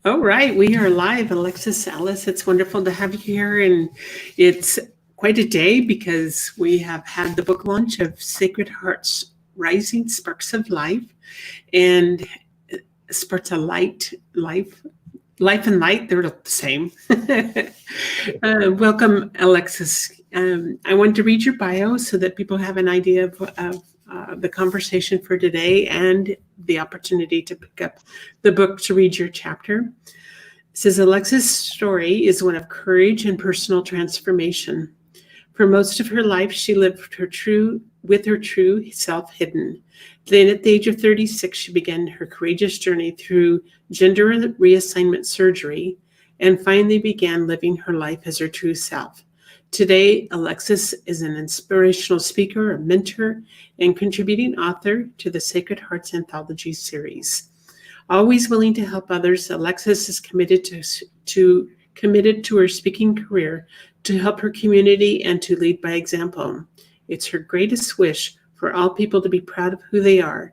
All right, we are live, Alexis Ellis. It's wonderful to have you here, and it's quite a day because we have had the book launch of Sacred Hearts Rising Sparks of Life and Sparks of Life. Life and light, they're the same. Welcome, Alexis. I wanted to read your bio so that people have an idea of the conversation for today and the opportunity to pick up the book to read your chapter. It says Alexis' story is one of courage and personal transformation. For most of her life, she lived with her true self hidden. Then, at the age of 36, she began her courageous journey through gender reassignment surgery and finally began living her life as her true self. Today, Alexis is an inspirational speaker, a mentor, and contributing author to the Sacred Hearts Anthology series. Always willing to help others, Alexis is committed to her speaking career to help her community and to lead by example. It's her greatest wish for all people to be proud of who they are.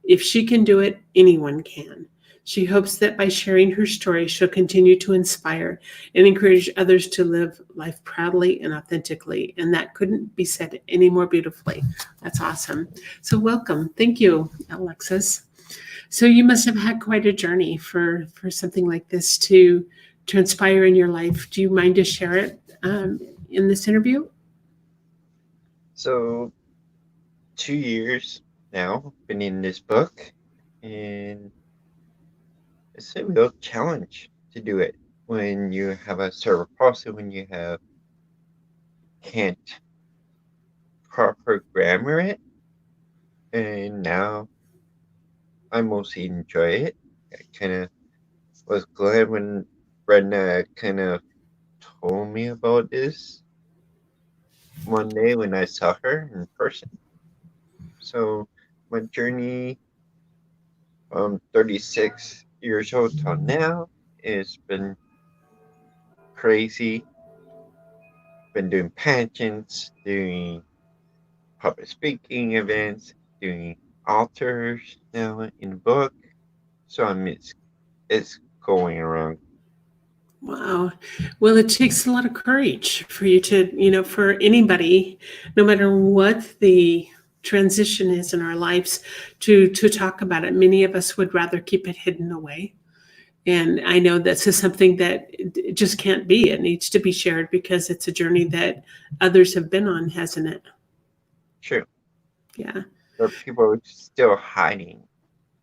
If she can do it, anyone can. She hopes that by sharing her story, she'll continue to inspire and encourage others to live life proudly and authentically. And that couldn't be said any more beautifully. That's awesome. So welcome. Thank you, Alexis. So you must have had quite a journey for something like this to transpire in your life. Do you mind to share it in this interview? So, 2 years now, been in this book, and it's a real challenge to do it when you have a cerebral palsy, when you have can't proper grammar it, and now I mostly enjoy it. I kind of was glad when Brenda kind of told me about this one day when I saw her in person. So my journey from 36 years old till now has been crazy. Been doing pageants, doing public speaking events, doing authors now in the book. So it's going around. Wow. Well, it takes a lot of courage for you to, for anybody, no matter what the transition is in our lives, to talk about it. Many of us would rather keep it hidden away. And I know this is something that it just can't be. It needs to be shared because it's a journey that others have been on, hasn't it? True. Yeah. There are people still hiding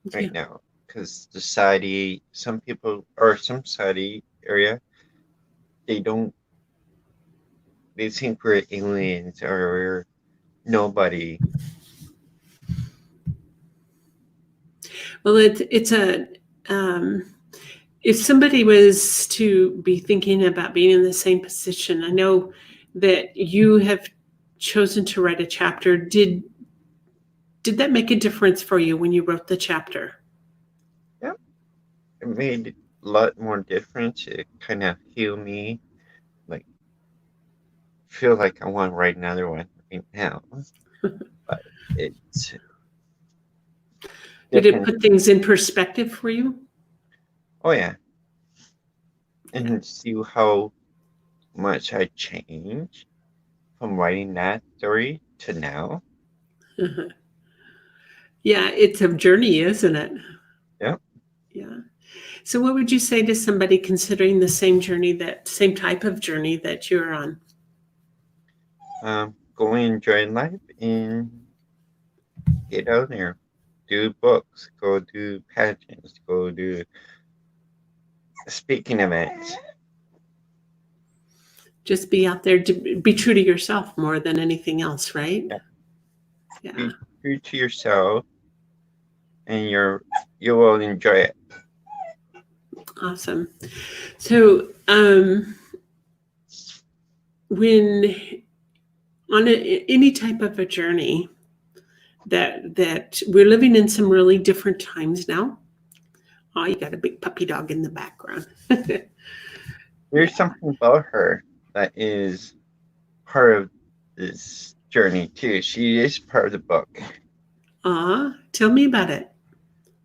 Yeah. right now because society, some people or some society area, they don't, they think we're aliens or we're nobody. Well, it's a if somebody was to be thinking about being in the same position, I know that you have chosen to write a chapter. Did that make a difference for you when you wrote the chapter? Yeah, it made a lot more difference. It kind of healed me. Like, feel like I want to write another one right now, but it's Did it different. put things in perspective for you? Oh yeah, Yeah. and see how much I changed from writing that story to now. Yeah, it's a journey, isn't it? Yeah, Yeah. So what would you say to somebody considering the same journey, that same type of journey that you're on? go enjoy life and get out there, do books, go do pageants, go do speaking events. Just be out there to be true to yourself more than anything else, right? Yeah, Yeah. be true to yourself, and you will enjoy it. Awesome. So, when on any type of a journey that we're living in some really different times now. Oh, you got a big puppy dog in the background. There's something about her that is part of this journey too. She is part of the book. Tell me about it.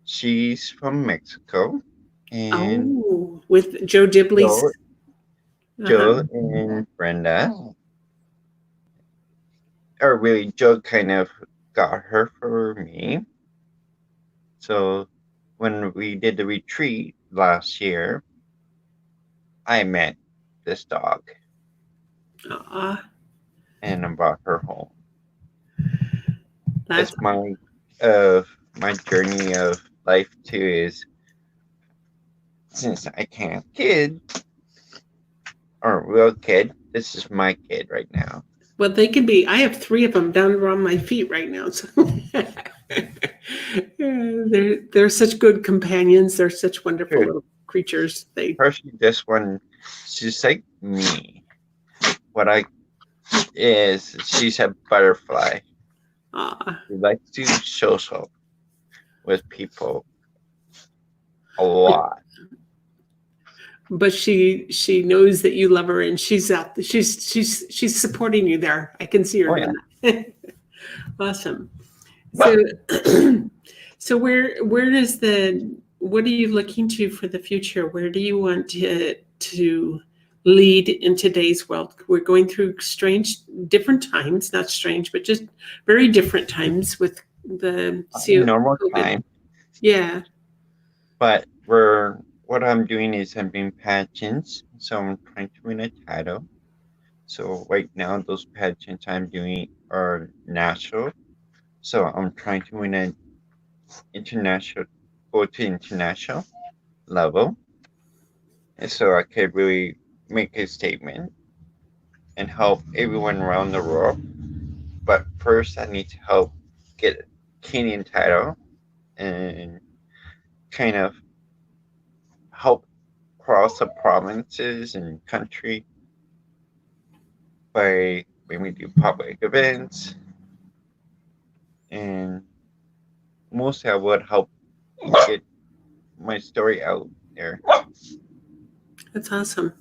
She's from Mexico, and Oh, with Joe Dibley's. Joe, Uh-huh. Joe and Brenda, or really Joe kind of got her for me. So when we did the retreat last year, I met this dog Uh, and I brought her home. that's It's my my journey of life too is since I can't have kid or real kid, this is my kid right now. well, they can be. I have 3 of them down around my feet right now. So they're such good companions. They're such wonderful Sure. little creatures. They Personally, this one, she's like me. What I is she's a butterfly. uh, She likes to social with people a lot. but she knows that you love her, and she's supporting you there. I can see her Oh doing yeah. that. Awesome. So so where does the what are you looking to for the future? Where do you want to lead in today's world? We're going through strange different times, not strange, but just very different times with the Normal COVID. time. Yeah. But what I'm doing is I'm doing pageants. So I'm trying to win a title. So right now those pageants I'm doing are national. So I'm trying to win an international go to international level. And so I could really make a statement and help everyone around the world. But first I need to help get a Kenyan title and kind of help across the provinces and country by when we do public events, and mostly I would help get my story out there. That's awesome.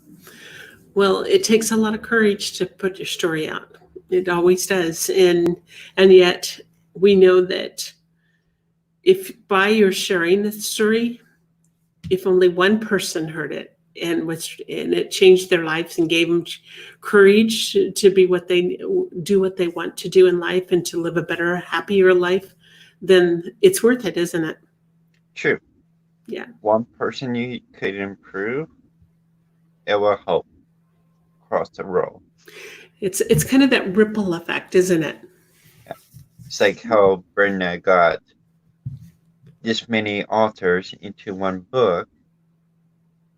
Well, it takes a lot of courage to put your story out. It always does. And yet we know that if by your sharing the story, if only one person heard it and it changed their lives and gave them courage to be what they do what they want to do in life and to live a better, happier life, then it's worth it, isn't it? True. Yeah. One person you could improve, it will help across the world. It's kind of that ripple effect, isn't it? Yeah. It's like how Brenda got this many authors into one book,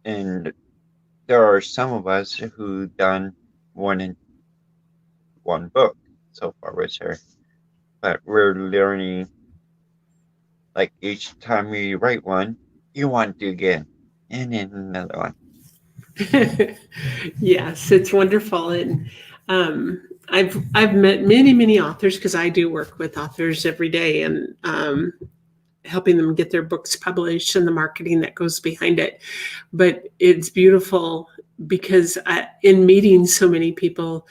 and there are some of us who done more than one book so far with her, but we're learning like each time we write one, you want to do again, and then another one. Yes, it's wonderful, and I've met many authors because I do work with authors every day, and helping them get their books published and the marketing that goes behind it. But it's beautiful because in meeting so many people,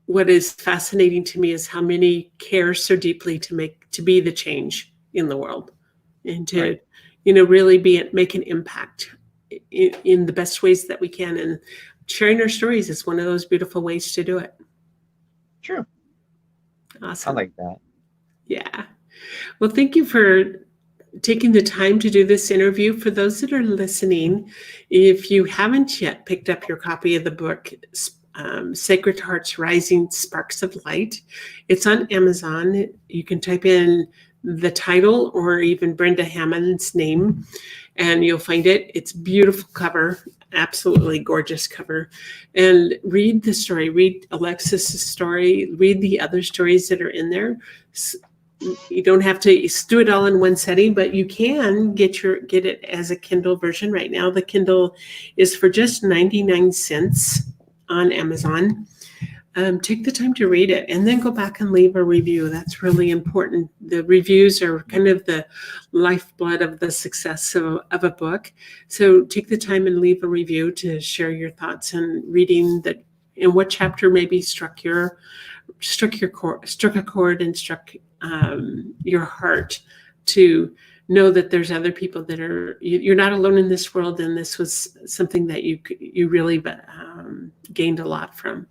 what is fascinating to me is how many care so deeply to be the change in the world and Right. to really make an impact in the best ways that we can, and sharing our stories is one of those beautiful ways to do it. True. Awesome. I like that. Yeah. Well, thank you for taking the time to do this interview. For those that are listening, if you haven't yet picked up your copy of the book, Sacred Hearts Rising Sparks of Light, it's on Amazon. You can type in the title or even Brenda Hammond's name, and you'll find it. It's beautiful cover, absolutely gorgeous cover. And read the story, read Alexis's story, read the other stories that are in there. You don't have to do it all in one setting, but you can get it as a Kindle version right now. The Kindle is for just 99 cents on Amazon. Take the time to read it and then go back and leave a review. That's really important. The reviews are kind of the lifeblood of the success of a book. So take the time and leave a review to share your thoughts and reading that, and what chapter maybe struck a chord and struck your heart to know that there's other people that you're not alone in this world, and this was something that you really gained a lot from.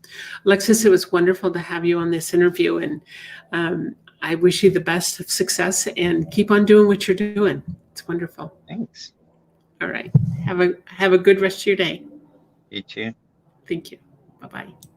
Alexis, it was wonderful to have you on this interview, and I wish you the best of success and keep on doing what you're doing. It's wonderful. Thanks. All right. Have a good rest of your day. You too. Thank you. Bye-bye.